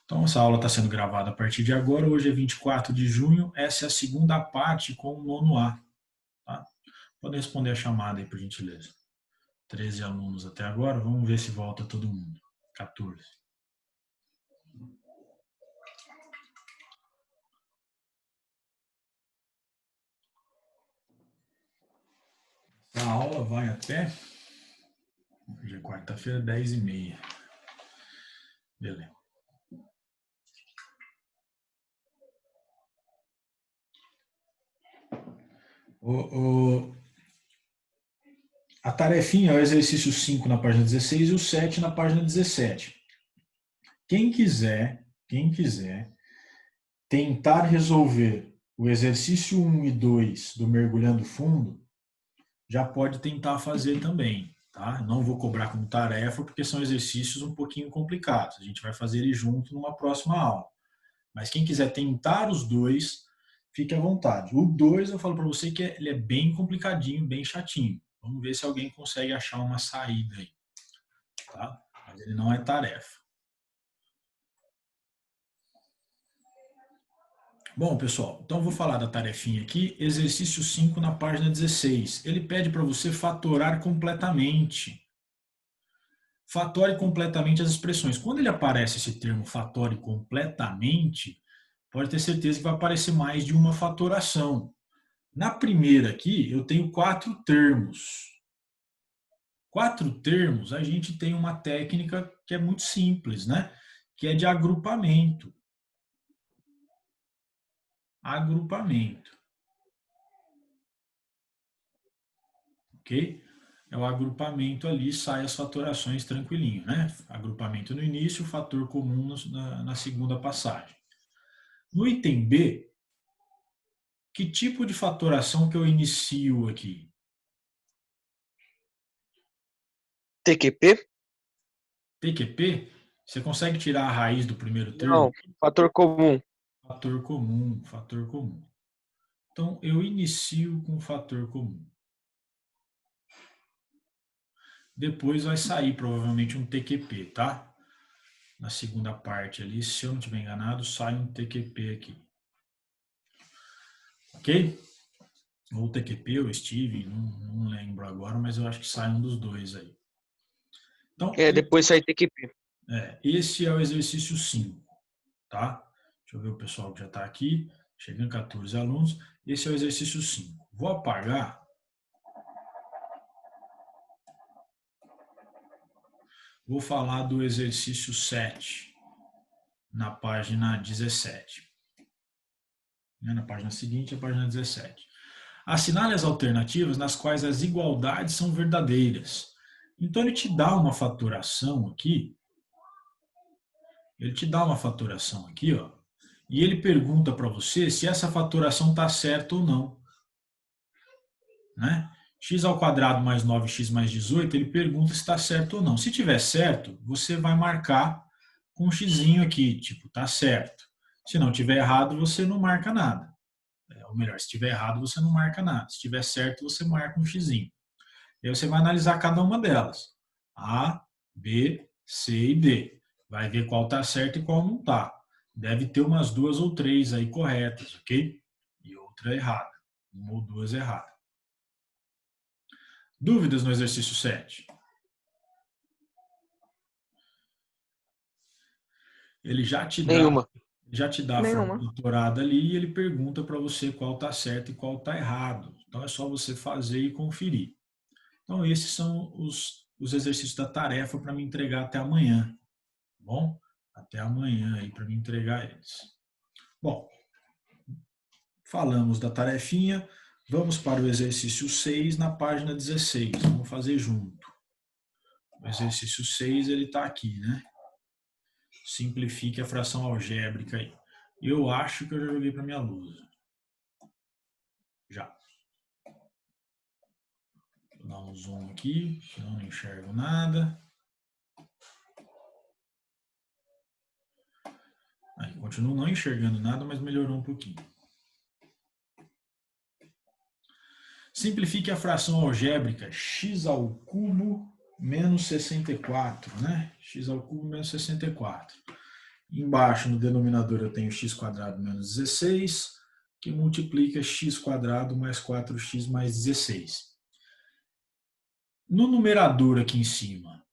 Então, essa aula está sendo gravada a partir de agora. Hoje é 24 de junho. Essa é a segunda parte com o nono A. Tá? Podem responder a chamada aí, por gentileza. 13 alunos até agora. Vamos ver se volta todo mundo. 14. A aula vai até... Hoje é quarta-feira, 10h30. Beleza. A tarefinha é o exercício 5 na página 16 e o 7 na página 17. Quem quiser tentar resolver o exercício 1 e 2 do Mergulhando Fundo, já pode tentar fazer também. Tá? Não vou cobrar como tarefa, porque são exercícios um pouquinho complicados. A gente vai fazer eles junto numa próxima aula. Mas quem quiser tentar os dois, fique à vontade. O 2, eu falo para você que ele é bem complicadinho, bem chatinho. Vamos ver se alguém consegue achar uma saída aí. Tá? Mas ele não é tarefa. Bom, pessoal, então vou falar da tarefinha aqui, exercício 5 na página 16. Ele pede para você fatorar completamente. Fatore completamente as expressões. Quando ele aparece esse termo fatore completamente, pode ter certeza que vai aparecer mais de uma fatoração. Na primeira aqui, eu tenho 4 termos. 4 termos, a gente tem uma técnica que é muito simples, né? Que é de agrupamento. Agrupamento. Ok? É o agrupamento ali, sai as fatorações tranquilinho, né? Agrupamento no início, fator comum na segunda passagem. No item B, que tipo de fatoração que eu inicio aqui? TQP? PQP? Você consegue tirar a raiz do primeiro termo? Não, fator comum. Fator comum, fator comum. Então, eu inicio com fator comum. Depois vai sair provavelmente um TQP, tá? Na segunda parte ali, se eu não estiver enganado, sai um TQP aqui. Ok? Ou TQP ou Steve, não lembro agora, mas eu acho que sai um dos dois aí. Então, Depois sai TQP. esse é o exercício 5, tá? Deixa eu ver o pessoal que já está aqui. Chegando 14 alunos. Esse é o exercício 5. Vou apagar. Vou falar do exercício 7, na página 17. Na página seguinte, a página 17. Assinale as alternativas nas quais as igualdades são verdadeiras. Então, ele te dá uma faturação aqui. Ele te dá uma faturação aqui, ó. E ele pergunta para você se essa faturação está certa ou não. Né? X ao quadrado mais 9x mais 18, ele pergunta se está certo ou não. Se tiver certo, você vai marcar com um xizinho aqui, tipo, tá certo. Se não tiver errado, você não marca nada. Ou melhor, se tiver errado, você não marca nada. Se tiver certo, você marca um xizinho. E aí você vai analisar cada uma delas. A, B, C e D. Vai ver qual está certo e qual não está. Deve ter umas 2 ou 3 aí corretas, ok? E outra errada. 1 ou 2 erradas. Dúvidas no exercício 7? Ele já te Nenhuma. dá a forma Nenhuma. doutorada ali e ele pergunta para você qual está certo e qual está errado. Então é só você fazer e conferir. Então esses são os exercícios da tarefa para me entregar até amanhã. Tá bom? Até amanhã aí para me entregar eles. Bom, falamos da tarefinha. Vamos para o exercício 6 na página 16. Vamos fazer junto. O exercício 6 ele está aqui, né? Simplifique a fração algébrica aí. Eu acho que eu já joguei para minha lousa. Já. Vou dar um zoom aqui, senão não enxergo nada. Aí, continuo não enxergando nada, mas melhorou um pouquinho. Simplifique a fração algébrica x ao cubo menos 64, né? X ao cubo menos 64. Embaixo, no denominador, eu tenho x² menos 16, que multiplica x² mais 4x mais 16. No numerador aqui em cima,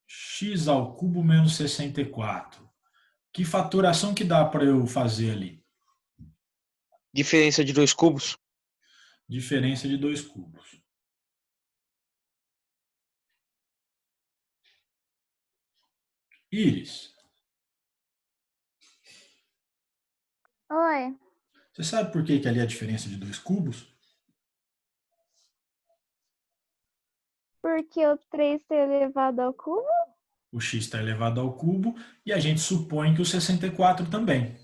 x² menos 64. Que fatoração que dá para eu fazer ali? Diferença de 2 cubos. Diferença de 2 cubos. Iris, Oi, você sabe por que ali é a diferença de 2 cubos? porque o 3 está elevado ao cubo? O x está elevado ao cubo e a gente supõe que o 64 também.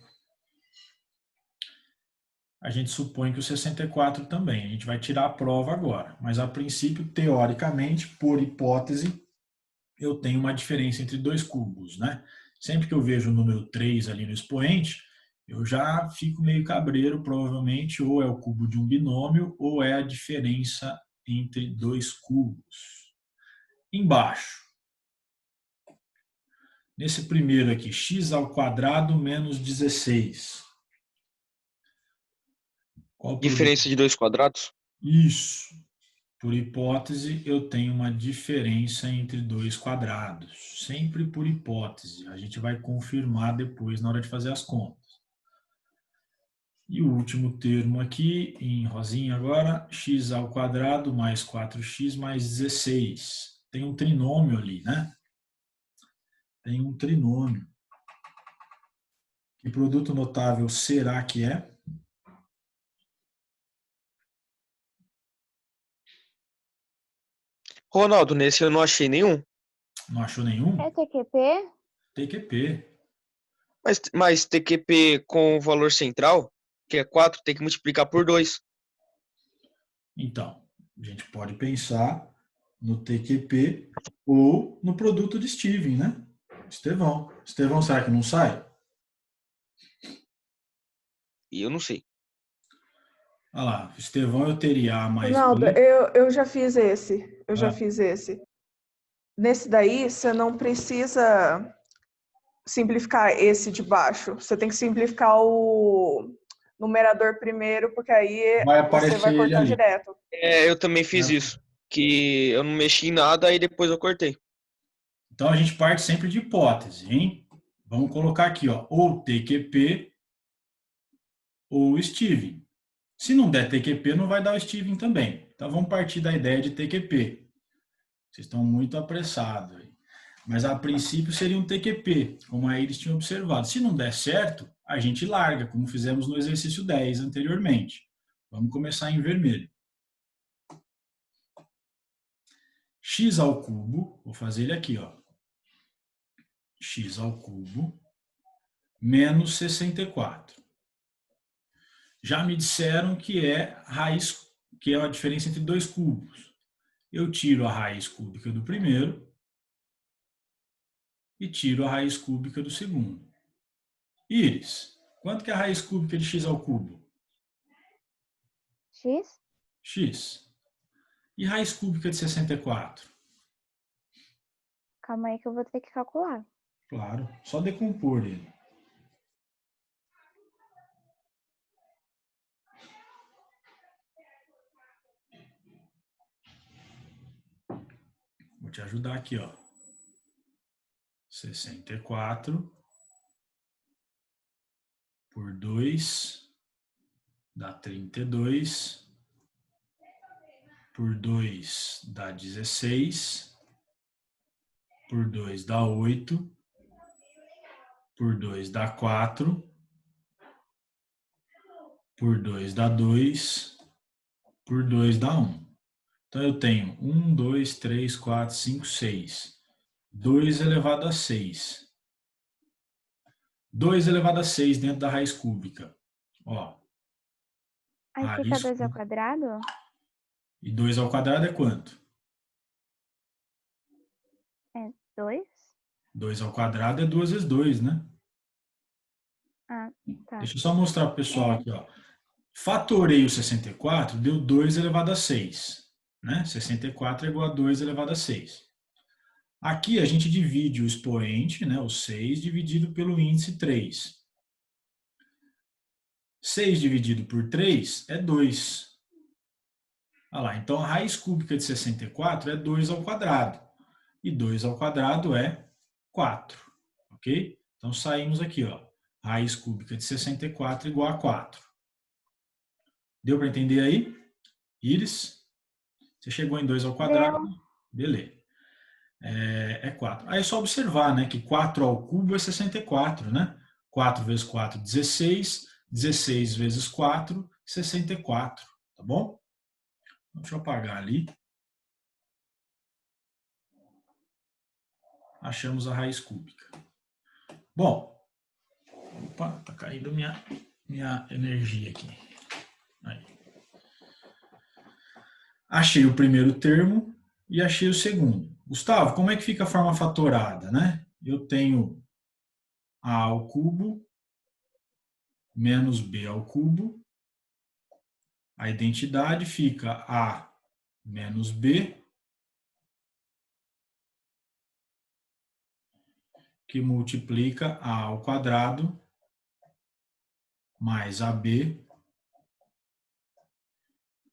A gente supõe que o 64 também. A gente vai tirar a prova agora. Mas, a princípio, teoricamente, por hipótese, eu tenho uma diferença entre 2 cubos, né? Sempre que eu vejo o número 3 ali no expoente, eu já fico meio cabreiro, provavelmente, ou é o cubo de um binômio, ou é a diferença entre 2 cubos. Embaixo, nesse primeiro aqui, x² menos 16. Qual o produto? Diferença de 2 quadrados. Isso. Por hipótese, eu tenho uma diferença entre 2 quadrados. Sempre por hipótese. A gente vai confirmar depois na hora de fazer as contas. E o último termo aqui, em rosinha agora, x² mais 4x mais 16. Tem um trinômio ali, né? Tem um trinômio. Que produto notável será que é? Ronaldo, nesse eu não achei nenhum. Não achou nenhum? É TQP? TQP. Mas TQP com o valor central, que é 4, tem que multiplicar por 2. Então, a gente pode pensar no TQP ou no produto de Steven, né? Estevão. Estevão, será que não sai? E eu não sei. Olha lá, Estevão eu teria A mais Ronaldo, B. eu já fiz esse. Eu já Ah. fiz esse. Nesse daí, você não precisa simplificar esse de baixo. Você tem que simplificar o numerador primeiro, porque aí Vai você aparecer vai ele cortar ali. direto. Eu também fiz isso. Que eu não mexi em nada e depois eu cortei. Então a gente parte sempre de hipótese, hein? Vamos colocar aqui, ó, ou TQP ou Steven. Se não der TQP, não vai dar o Steven também. Então vamos partir da ideia de TQP. Vocês estão muito apressados aí. Mas a princípio seria um TQP, como aí eles tinham observado. Se não der certo, a gente larga, como fizemos no exercício 10 anteriormente. Vamos começar em vermelho. X², vou fazer ele aqui, ó. X² menos 64. Já me disseram que é raiz, que é a diferença entre 2 cubos. Eu tiro a raiz cúbica do primeiro e tiro a raiz cúbica do segundo. Iris, quanto que é a raiz cúbica de x²? X? X. E raiz cúbica de 64? Calma aí que eu vou ter que calcular. Claro, só decompor ele. Vou te ajudar aqui, ó. 64 por 2 dá 32. Por 2 dá 16. Por 2 dá 8. Por 2 dá 4. Por 2 dá 2. Por 2 dá 1. Então eu tenho 1, 2, 3, 4, 5, 6. 2 elevado a 6. 2 elevado a 6 dentro da raiz cúbica. Ó, Aí fica raiz 2 ao cúbica. quadrado? E 2 ao quadrado é quanto? É 2? 2 ao quadrado é 2 vezes 2, né? Ah, tá. Deixa eu só mostrar para o pessoal aqui, ó. Fatorei o 64, deu 2 elevado a 6. Né? 64 é igual a 2 elevado a 6. Aqui a gente divide o expoente, né, o 6, dividido pelo índice 3. 6 dividido por 3 é 2. Olha lá, então a raiz cúbica de 64 é 2 ao quadrado. E 2 ao quadrado é 4. Ok? Então saímos aqui, ó. Raiz cúbica de 64 igual a 4. Deu para entender aí? Íris? Você chegou em 2 ao quadrado? Deu. Beleza. É 4. Aí é só observar, né, que 4 ao cubo é 64, né? 4 vezes 4, 16. 16 vezes 4, 64. Tá bom? Deixa eu apagar ali. Achamos a raiz cúbica. Bom, opa, tá caindo minha energia aqui. Aí. Achei o primeiro termo e achei o segundo. Gustavo, como é que fica a forma fatorada, né? Eu tenho a ao cubo menos b ao cubo. A identidade fica a menos b, que multiplica a ao quadrado mais ab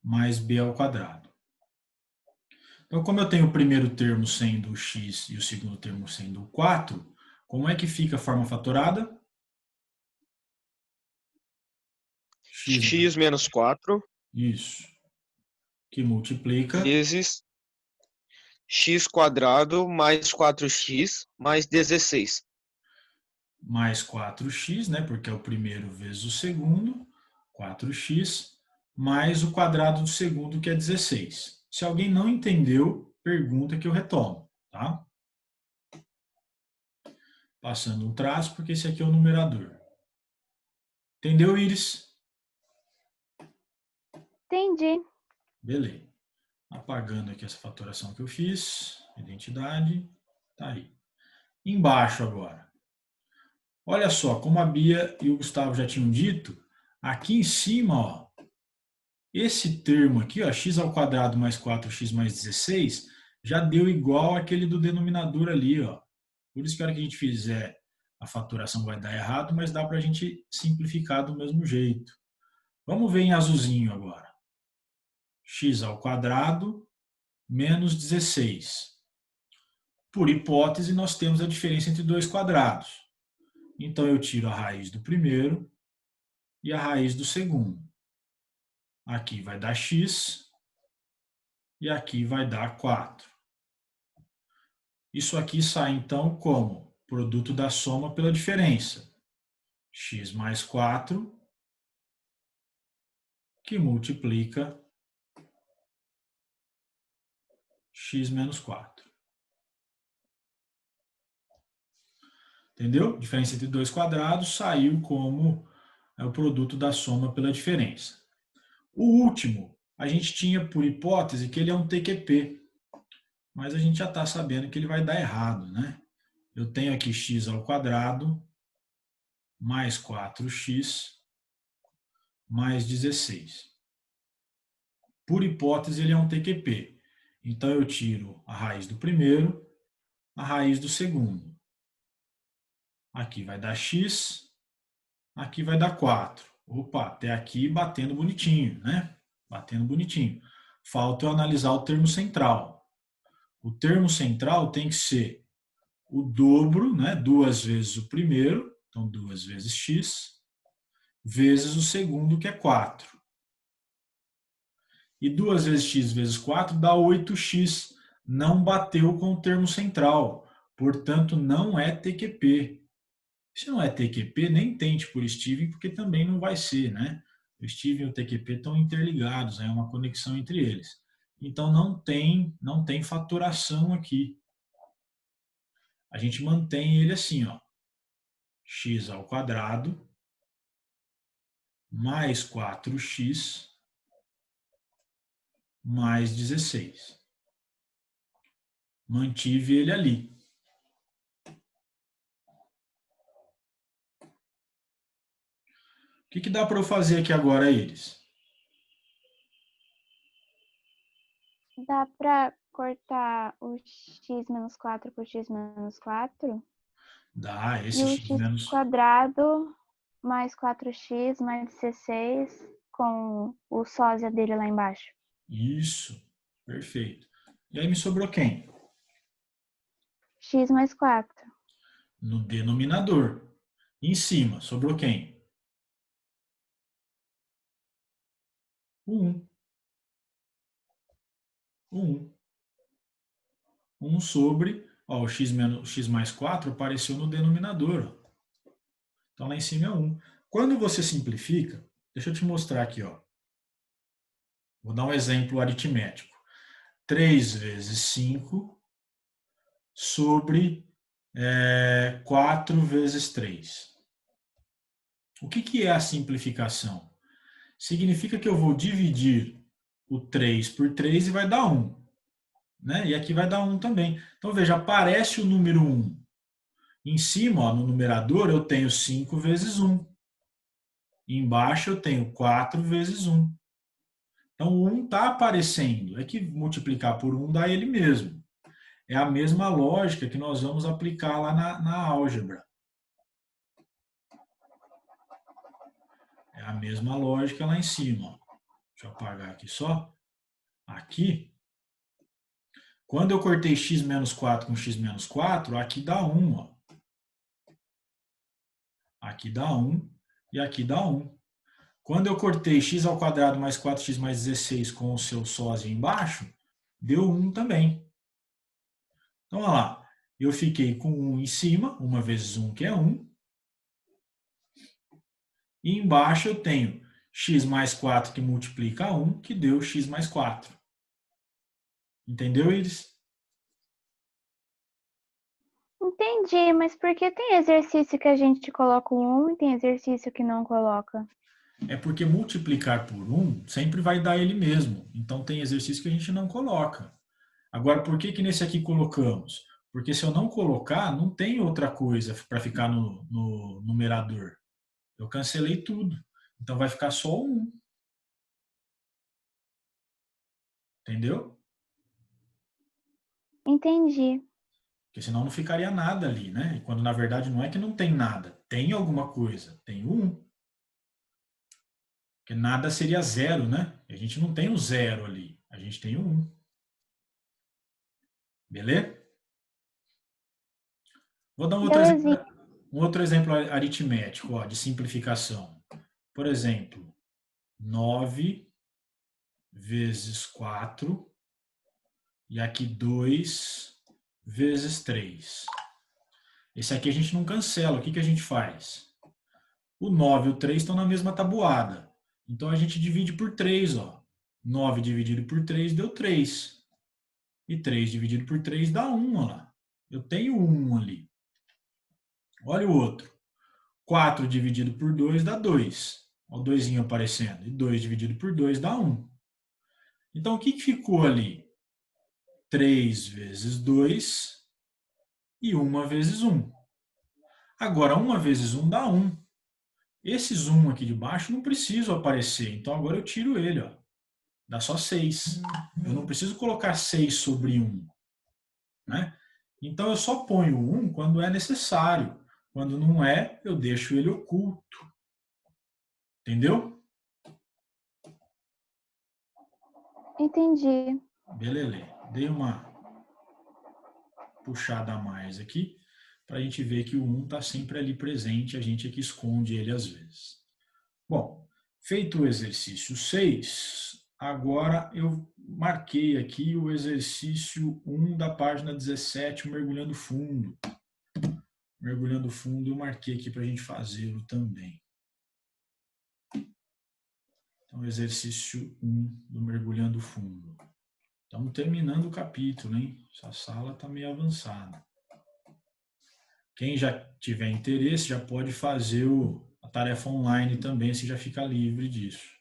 mais b ao quadrado. Então, como eu tenho o primeiro termo sendo o x e o segundo termo sendo o 4, como é que fica a forma fatorada? X menos 4 Isso. Que multiplica vezes x quadrado mais 4x mais 16. mais 4x, né? Porque é o primeiro vezes o segundo, 4x, mais o quadrado do segundo, que é 16. Se alguém não entendeu, pergunta que eu retomo, tá? Passando um traço, porque esse aqui é o numerador. Entendeu, Iris? Entendi. Beleza. Apagando aqui essa fatoração que eu fiz. Identidade. Tá aí. Embaixo agora. Olha só, como a Bia e o Gustavo já tinham dito, aqui em cima, ó, esse termo aqui, ó, x ao quadrado mais 4x mais 16, já deu igual aquele do denominador ali, ó. Por isso que a hora que a gente fizer a faturação vai dar errado, mas dá para a gente simplificar do mesmo jeito. Vamos ver em azulzinho agora. X ao quadrado menos 16. Por hipótese, nós temos a diferença entre dois quadrados. Então, eu tiro a raiz do primeiro e a raiz do segundo. Aqui vai dar x e aqui vai dar 4. Isso aqui sai, então, como produto da soma pela diferença. X mais 4, que multiplica x menos 4. Entendeu? Diferença entre dois quadrados saiu como o produto da soma pela diferença. O último, a gente tinha por hipótese que ele é um TQP, mas a gente já está sabendo que ele vai dar errado, né? Eu tenho aqui x ao quadrado mais 4x mais 16. Por hipótese, ele é um TQP. Então, eu tiro a raiz do primeiro, a raiz do segundo. Aqui vai dar x, aqui vai dar 4. Opa, até aqui batendo bonitinho, né? Batendo bonitinho. Falta eu analisar o termo central. O termo central tem que ser o dobro, né? 2 vezes o primeiro, então 2 vezes x, vezes o segundo, que é 4. E 2 vezes x vezes 4 dá 8x. Não bateu com o termo central. Portanto, não é TQP. Se não é TQP, nem tente por Steven, porque também não vai ser, né? O Steven e o TQP estão interligados, é uma conexão entre eles. Então, não tem fatoração aqui. A gente mantém ele assim, ó. X ao quadrado mais 4x mais 16. Mantive ele ali. O que dá para eu fazer aqui agora, Iris? Dá pra cortar o x menos 4 por x menos 4 Dá, e esse o x x menos... quadrado mais 4x mais 16 com o sósia dele lá embaixo. Isso, perfeito. E aí me sobrou quem? X mais 4. No denominador. Em cima, sobrou quem? O 1. O 1. 1 sobre, ó, o x mais 4 apareceu no denominador. Ó. Então lá em cima é 1. Quando você simplifica, deixa eu te mostrar aqui, ó. Vou dar um exemplo aritmético. 3 vezes 5 sobre 4 vezes 3. O que é a simplificação? Significa que eu vou dividir o 3 por 3 e vai dar 1. Né? E aqui vai dar 1 também. Então, veja, aparece o número 1. Em cima, ó, no numerador, eu tenho 5 vezes 1. Embaixo eu tenho 4 vezes 1. Então, o 1 está aparecendo. É que multiplicar por 1 dá ele mesmo. É a mesma lógica que nós vamos aplicar lá na álgebra. É a mesma lógica lá em cima. Ó. Deixa eu apagar aqui só. Aqui, quando eu cortei x menos 4 com x menos 4, aqui dá 1. Ó. Aqui dá 1 e aqui dá 1. Quando eu cortei x ao quadrado mais 4x mais 16 com o seu sósia embaixo, deu 1 também. Então, olha lá. Eu fiquei com 1 em cima, 1 vezes 1, que é 1. E embaixo eu tenho x mais 4 que multiplica 1, que deu x mais 4. Entendeu, Iris? Entendi, mas por que tem exercício que a gente coloca o 1 e tem exercício que não coloca? É porque multiplicar por 1 sempre vai dar ele mesmo. Então tem exercício que a gente não coloca. Agora, por que nesse aqui colocamos? Porque se eu não colocar, não tem outra coisa para ficar no numerador. Eu cancelei tudo. Então vai ficar só o 1. Entendeu? Entendi. Porque senão não ficaria nada ali, né? E quando na verdade não é que não tem nada. Tem alguma coisa. Tem o 1. Porque nada seria zero, né? A gente não tem o zero ali. A gente tem o 1. Beleza? Vou dar Belezinha. um outro exemplo aritmético, ó, de simplificação. Por exemplo, 9 vezes 4 e aqui 2 vezes 3. Esse aqui a gente não cancela. O que a gente faz? O 9 e o 3 estão na mesma tabuada. Então a gente divide por 3. Ó. 9 dividido por 3 deu 3. E 3 dividido por 3 dá 1. Ó lá. Eu tenho 1 ali. Olha o outro. 4 dividido por 2 dá 2. Olha o 2 aparecendo. E 2 dividido por 2 dá 1. Então, o que ficou ali? 3 vezes 2 e 1 vezes 1. Agora, 1 vezes 1 dá 1. Esses 1 aqui de baixo não precisam aparecer. Então, agora eu tiro ele. Ó. Dá só 6. Eu não preciso colocar 6 sobre 1. Né? Então, eu só ponho 1 quando é necessário. Quando não é, eu deixo ele oculto. Entendeu? Entendi. Beleza. Dei uma puxada a mais aqui para a gente ver que o 1 está sempre ali presente, a gente é que esconde ele às vezes. Bom, feito o exercício 6, agora eu marquei aqui o exercício 1 da página 17, mergulhando fundo. Mergulhando fundo eu marquei aqui para a gente fazê-lo também. Então, exercício 1 do mergulhando fundo. Estamos terminando o capítulo, hein? Essa sala está meio avançada. Quem já tiver interesse já pode fazer a tarefa online também, se já fica livre disso.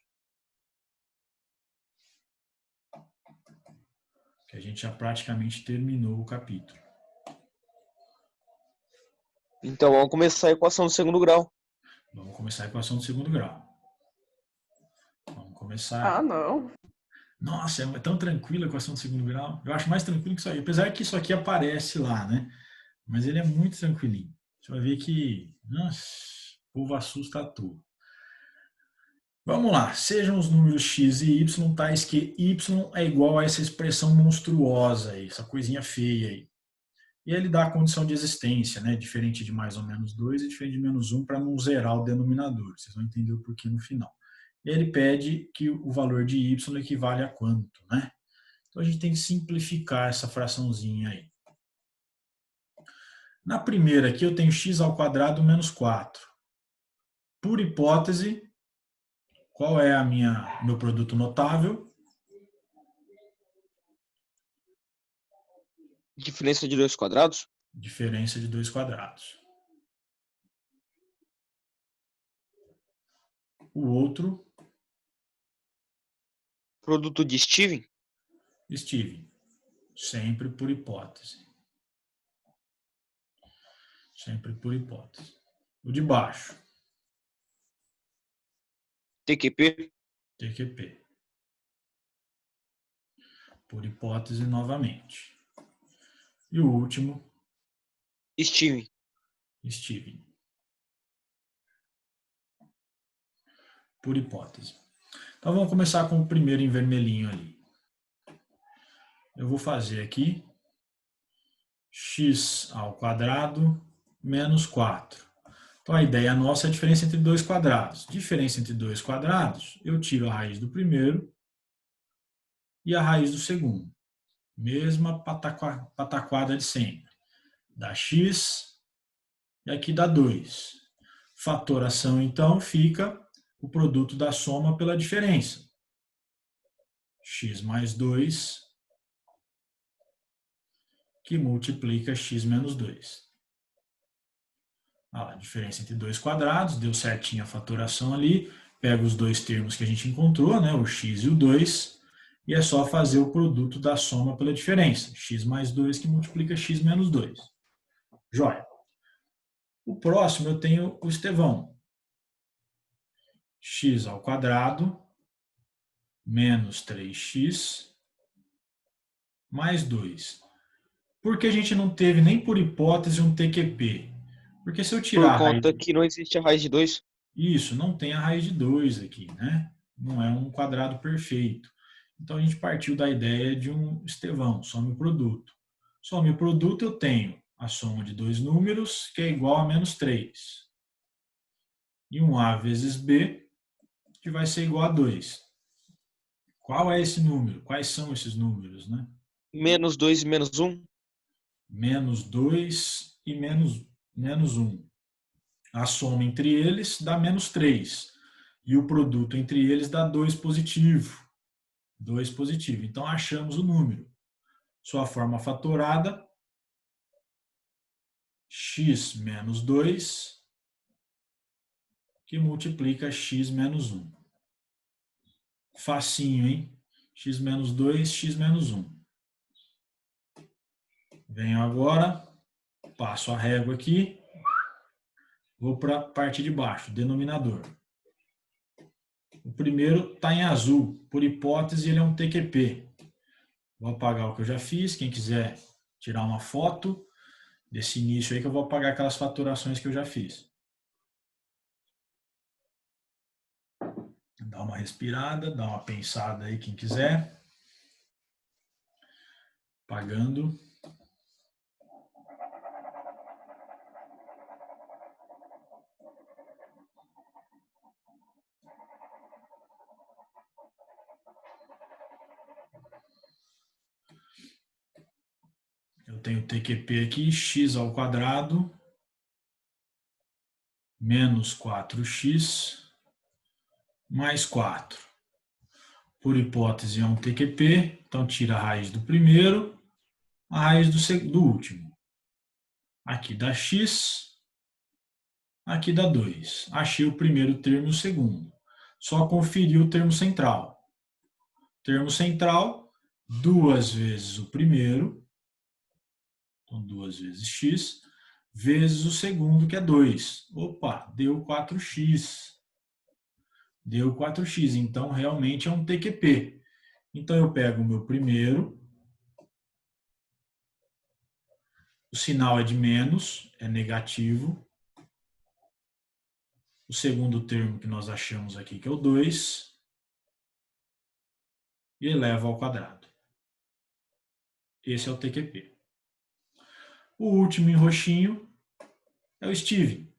Que a gente já praticamente terminou o capítulo. Então vamos começar a equação do segundo grau. Vamos começar a equação do segundo grau. Vamos começar. Ah, não. Nossa, é tão tranquila a equação do segundo grau. Eu acho mais tranquilo que isso aí. Apesar que isso aqui aparece lá, né? Mas ele é muito tranquilinho. Você vai ver que, nossa, o povo assusta à toa. Vamos lá. Sejam os números x e y tais que y é igual a essa expressão monstruosa aí, essa coisinha feia aí. E ele dá a condição de existência, né? Diferente de mais ou menos 2 e diferente de menos 1 para não zerar o denominador. Vocês vão entender o porquê no final. E ele pede que o valor de y equivale a quanto, né? Então a gente tem que simplificar essa fraçãozinha aí. Na primeira aqui eu tenho x ao quadrado menos 4. Por hipótese, qual é meu produto notável? Diferença de 2 quadrados? Diferença de 2 quadrados. O outro, Produto de Steven? Steven. Sempre por hipótese. Sempre por hipótese. O de baixo, TQP? TQP. Por hipótese novamente. E o último, Steven. Steven. Por hipótese. Então vamos começar com o primeiro em vermelhinho ali. Eu vou fazer aqui x ao quadrado menos 4. Então a ideia nossa é a diferença entre dois quadrados. Diferença entre dois quadrados, eu tiro a raiz do primeiro e a raiz do segundo. Mesma pataquada de sempre. Dá x e aqui dá 2. Fatoração, então, fica o produto da soma pela diferença. X mais 2, que multiplica x menos 2. A diferença entre dois quadrados, deu certinho a fatoração ali. Pega os dois termos que a gente encontrou, né, o x e o 2, e é só fazer o produto da soma pela diferença. X mais 2 que multiplica x menos 2. Joia. O próximo eu tenho o Estevão. X ao quadrado menos 3x mais 2. Por que a gente não teve nem por hipótese um TQP? Porque se eu tirar Por a raiz... conta que não existe a raiz de 2. Isso, não tem a raiz de 2 aqui, né? Não é um quadrado perfeito. Então a gente partiu da ideia de um Estevão, some o produto. Some o produto eu tenho a soma de dois números, que é igual a menos 3. E um A vezes B, que vai ser igual a 2. Qual é esse número? Quais são esses números, né? Menos 2 e menos 1. Menos 2 e menos 1. A soma entre eles dá menos 3. E o produto entre eles dá 2 positivo. 2 positivo. Então, achamos o número. Sua forma fatorada, x menos 2, que multiplica x menos 1. Facinho, hein? X menos 2, x menos 1. Venho agora, passo a régua aqui, vou para a parte de baixo, denominador. O primeiro está em azul, por hipótese ele é um TQP. Vou apagar o que eu já fiz, quem quiser tirar uma foto desse início aí que eu vou apagar aquelas faturações que eu já fiz. Dá uma respirada, dá uma pensada aí quem quiser. Apagando. Eu tenho TQP aqui, x ao quadrado menos 4x mais 4. Por hipótese é um TQP, então tira a raiz do primeiro, a raiz do último. Aqui dá x, aqui dá 2. Achei o primeiro termo e o segundo. Só conferir o termo central. Termo central, 2 vezes o primeiro, então 2 vezes x, vezes o segundo, que é 2. Opa, deu 4x. Deu 4x, então realmente é um TQP. Então, eu pego o meu primeiro, o sinal é de menos, é negativo. O segundo termo que nós achamos aqui, que é o 2, e elevo ao quadrado. Esse é o TQP. O último em roxinho é o Steven.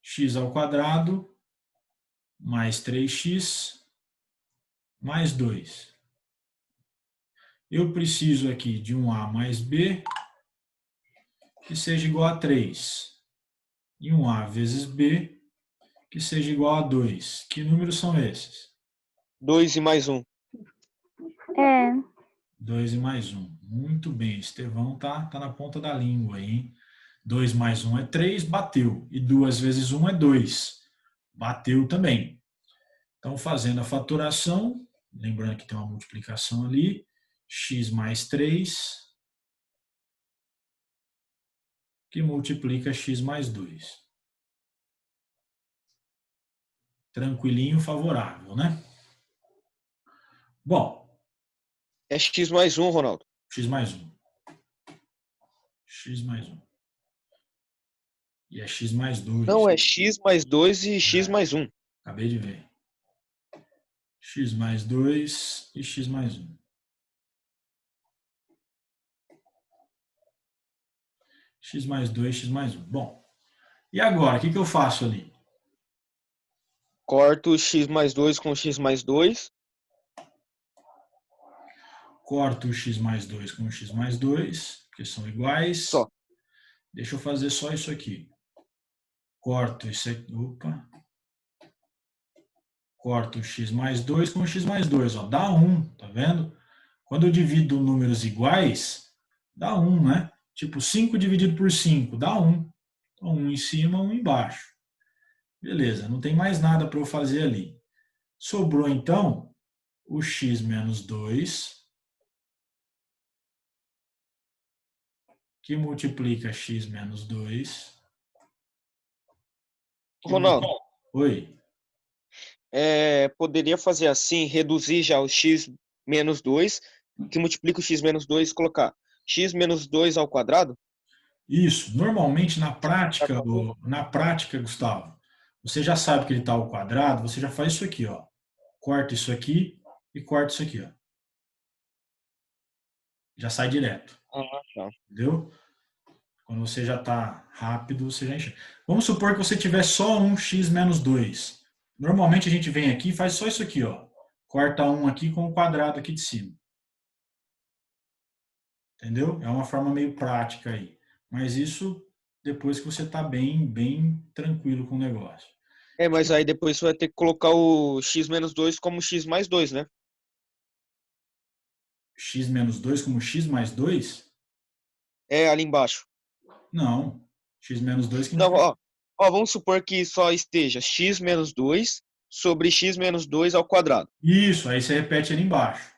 X ao quadrado mais 3x mais 2. Eu preciso aqui de um A mais B que seja igual a 3. E um A vezes B que seja igual a 2. Que números são esses? 2 e mais 1. É, 2 e mais 1. Muito bem, Estevão tá na ponta da língua aí, hein? 2 mais 1 é 3, bateu. E 2 vezes 1 é 2. Bateu também. Então, fazendo a faturação, lembrando que tem uma multiplicação ali, x mais 3, que multiplica x mais 2. Tranquilinho, favorável, né? Bom, É x mais 1, Ronaldo. x mais 1. X mais 1. E é x mais 2. Não, é x mais 2 e x mais 1. Acabei de ver. X mais 2 e x mais 1. X mais 2, x mais 1. Bom, e agora, o que eu faço ali? Corto x mais 2 com x mais 2. Corto o x mais 2 com o x mais 2, porque são iguais. Só. Deixa eu fazer só isso aqui. Corto isso aqui. Opa. Corto o x mais 2 com o x mais 2. Ó, dá 1, tá vendo? Quando eu divido números iguais, dá 1, né? Tipo, 5 dividido por 5, dá 1. Então, 1 em cima, 1 embaixo. Beleza, não tem mais nada para eu fazer ali. Sobrou, então, o x menos 2, que multiplica x menos 2. Ronaldo, Oi. poderia fazer assim, reduzir já o x menos 2, que multiplica o x menos 2 e colocar x menos 2 ao quadrado? Isso. Normalmente, na prática, Gustavo, você já sabe que ele está ao quadrado, você já faz isso aqui, ó. Corta isso aqui e corta isso aqui, ó. Já sai direto. Ah, tá. Entendeu? Quando você já está rápido, você já enche. Vamos supor que você tiver só um x menos 2. Normalmente a gente vem aqui e faz só isso aqui, ó. Corta um aqui com o quadrado aqui de cima. Entendeu? É uma forma meio prática aí. Mas isso depois que você está bem tranquilo com o negócio. Mas aí depois você vai ter que colocar o x menos 2 como x mais 2, né? X menos 2 como x mais 2? É ali embaixo. Não. X menos 2 que Não, ó, vamos supor que só esteja x menos 2 sobre x menos 2 ao quadrado. Isso, aí você repete ali embaixo.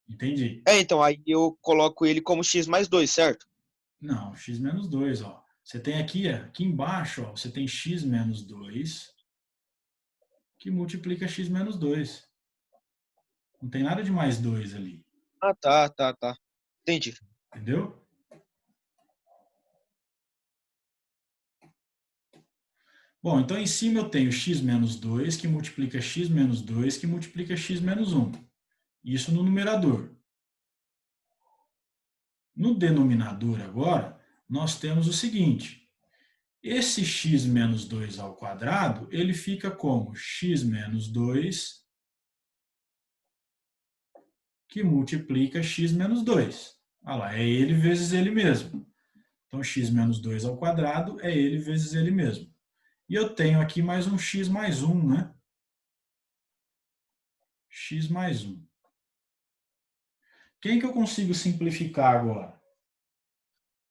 Entendi. Então aí eu coloco ele como x mais 2, certo? Não, x menos 2, ó. Você tem aqui embaixo, ó, você tem x menos 2 que multiplica x menos 2. Não tem nada de mais 2 ali. Ah, tá. Entendi. Entendeu? Bom, então em cima eu tenho x menos 2 que multiplica x menos 2 que multiplica x menos 1. Isso no numerador. No denominador agora, nós temos o seguinte. Esse x menos 2 ao quadrado, ele fica como x menos 2 que multiplica x menos 2. Olha lá, é ele vezes ele mesmo. Então, x menos 2 ao quadrado é ele vezes ele mesmo. E eu tenho aqui mais um x mais 1, né? X mais 1. Quem que eu consigo simplificar agora?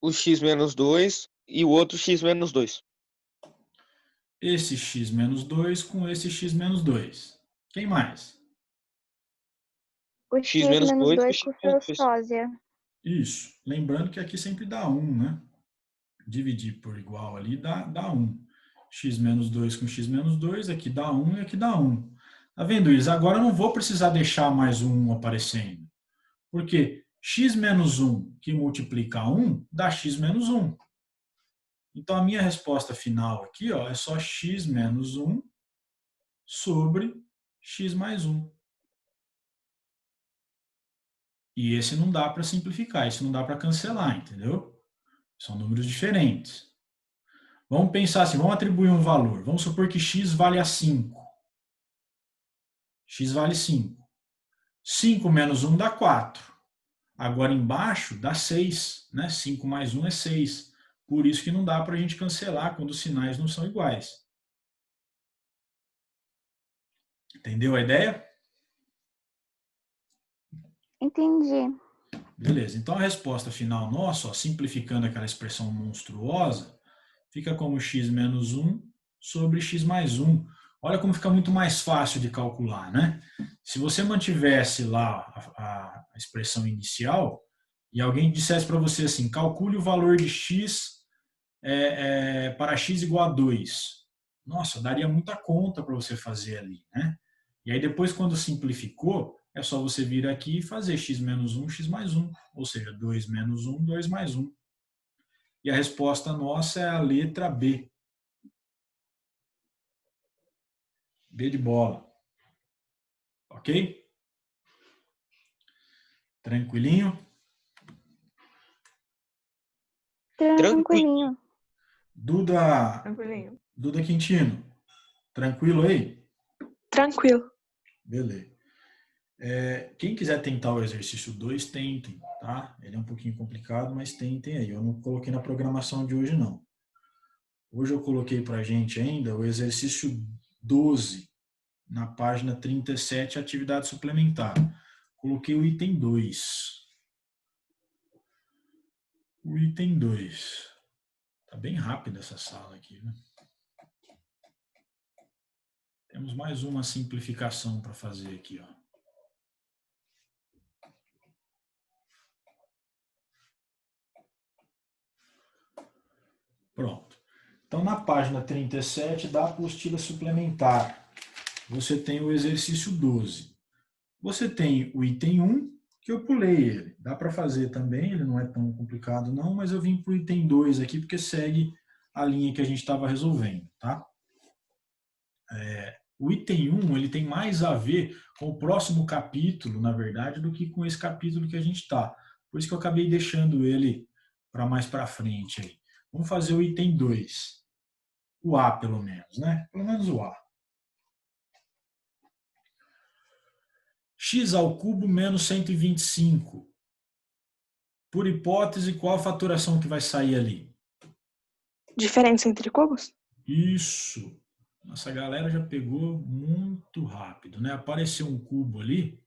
O x menos 2 e o outro x menos 2. Esse x menos 2 com esse x menos 2. Quem mais? o X x menos menos 2 e 2 x com menos seu 2. sósia. Isso. Lembrando que aqui sempre dá 1, né? Dividir por igual ali dá 1. X menos 2 com x menos 2, aqui dá 1 e aqui dá 1. Tá vendo, Iris? Agora eu não vou precisar deixar mais um aparecendo. Porque x menos 1 que multiplica 1 dá x menos 1. Então, a minha resposta final aqui ó, é só x menos 1 sobre x mais 1. E esse não dá para simplificar, esse não dá para cancelar, entendeu? São números diferentes. Vamos pensar assim, vamos atribuir um valor. Vamos supor que x vale a 5. X vale 5. 5 menos 1 dá 4. Agora embaixo dá 6, né? 5 mais 1 é 6. Por isso que não dá para a gente cancelar quando os sinais não são iguais. Entendeu a ideia? Entendi. Beleza. Então a resposta final nossa, ó, simplificando aquela expressão monstruosa, fica como x menos 1 sobre x mais 1. Olha como fica muito mais fácil de calcular, né? Se você mantivesse lá a expressão inicial e alguém dissesse para você assim, calcule o valor de x para x igual a 2. Nossa, daria muita conta para você fazer ali, né? E aí depois, quando simplificou, é só você vir aqui e fazer x menos 1, x mais 1. Ou seja, 2 menos 1, 2 mais 1. E a resposta nossa é a letra B. B de bola. Ok? Tranquilinho? Tranquilinho. Tranquilinho. Duda Quintino. Tranquilo aí? Tranquilo. Beleza. Quem quiser tentar o exercício 2, tentem, tá? Ele é um pouquinho complicado, mas tentem aí. Eu não coloquei na programação de hoje, não. Hoje eu coloquei pra gente ainda o exercício 12, na página 37, atividade suplementar. Coloquei o item 2. O item 2. Tá bem rápido essa sala aqui, né? Temos mais uma simplificação para fazer aqui, ó. Pronto. Então, na página 37 da apostila suplementar, você tem o exercício 12. Você tem o item 1, que eu pulei ele. Dá para fazer também, ele não é tão complicado não, mas eu vim para o item 2 aqui, porque segue a linha que a gente estava resolvendo, tá? O item 1, ele tem mais a ver com o próximo capítulo, na verdade, do que com esse capítulo que a gente está. Por isso que eu acabei deixando ele para mais para frente aí. Vamos fazer o item 2. O A, pelo menos, né? Pelo menos o A. X ao cubo menos 125. Por hipótese, qual a faturação que vai sair ali? Diferença entre cubos? Isso. Nossa galera já pegou muito rápido, né? Apareceu um cubo ali.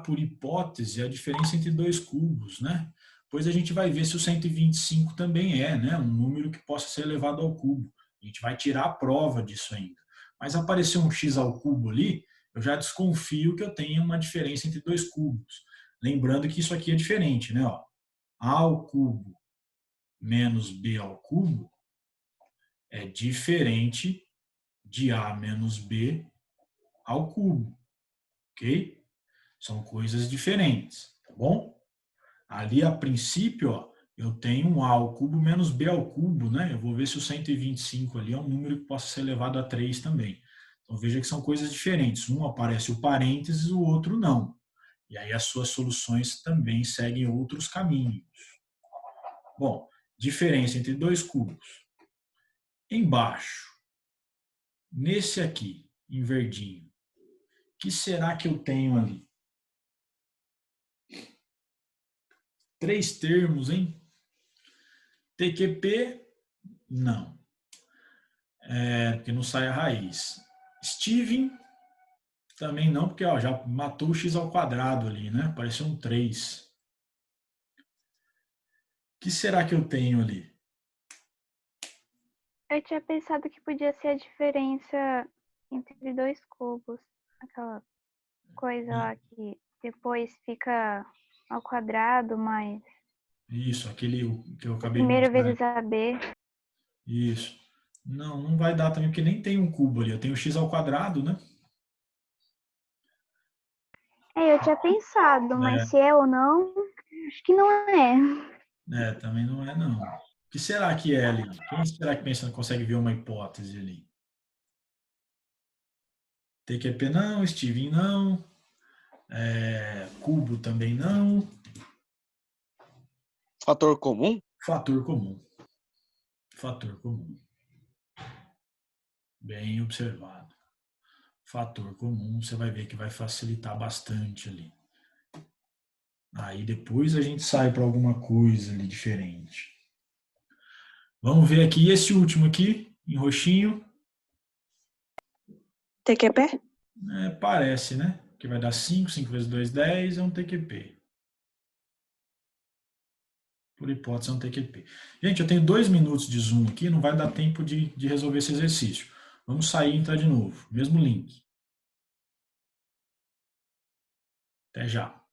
Por hipótese, a diferença entre dois cubos, né? Pois a gente vai ver se o 125 também é, né? Um número que possa ser elevado ao cubo. A gente vai tirar a prova disso ainda. Mas apareceu um x ao cubo ali, eu já desconfio que eu tenha uma diferença entre dois cubos. Lembrando que isso aqui é diferente, né? Ó, a ao cubo menos b ao cubo é diferente de a menos b ao cubo, ok? São coisas diferentes, tá bom? Ali, a princípio, ó, eu tenho um a ao cubo menos b ao cubo, né? Eu vou ver se o 125 ali é um número que possa ser elevado a 3 também. Então, veja que são coisas diferentes. Um aparece o parênteses, o outro não. E aí as suas soluções também seguem outros caminhos. Bom, diferença entre dois cubos. Embaixo, nesse aqui, em verdinho, o que será que eu tenho ali? 3 termos, hein? TQP, não. Porque não sai a raiz. Steven, também não, porque ó, já matou o x ao quadrado ali, né? Apareceu um 3. O que será que eu tenho ali? Eu tinha pensado que podia ser a diferença entre dois cubos. Aquela coisa lá que depois fica ao quadrado, mas Isso, aquele que eu acabei de primeiro mostrar. vezes a b. Isso. Não vai dar também, porque nem tem um cubo ali. Eu tenho x ao quadrado, né? já tinha pensado, mas se é ou não, acho que não é. Também não é, não. O que será que é ali? Quem será que pensa, consegue ver uma hipótese ali? TQP não, Steven não, cubo também não, Fator comum? fator comum. Fator comum. Bem observado. Fator comum, você vai ver que vai facilitar bastante ali. Aí depois a gente sai para alguma coisa ali diferente. Vamos ver aqui esse último aqui, em roxinho. TQP? Parece, né? Que vai dar 5, 5 vezes 2, 10, é um TQP. Por hipótese, é um TQP. Gente, eu tenho 2 minutos de Zoom aqui, não vai dar tempo de resolver esse exercício. Vamos sair e entrar de novo. Mesmo link. Até já.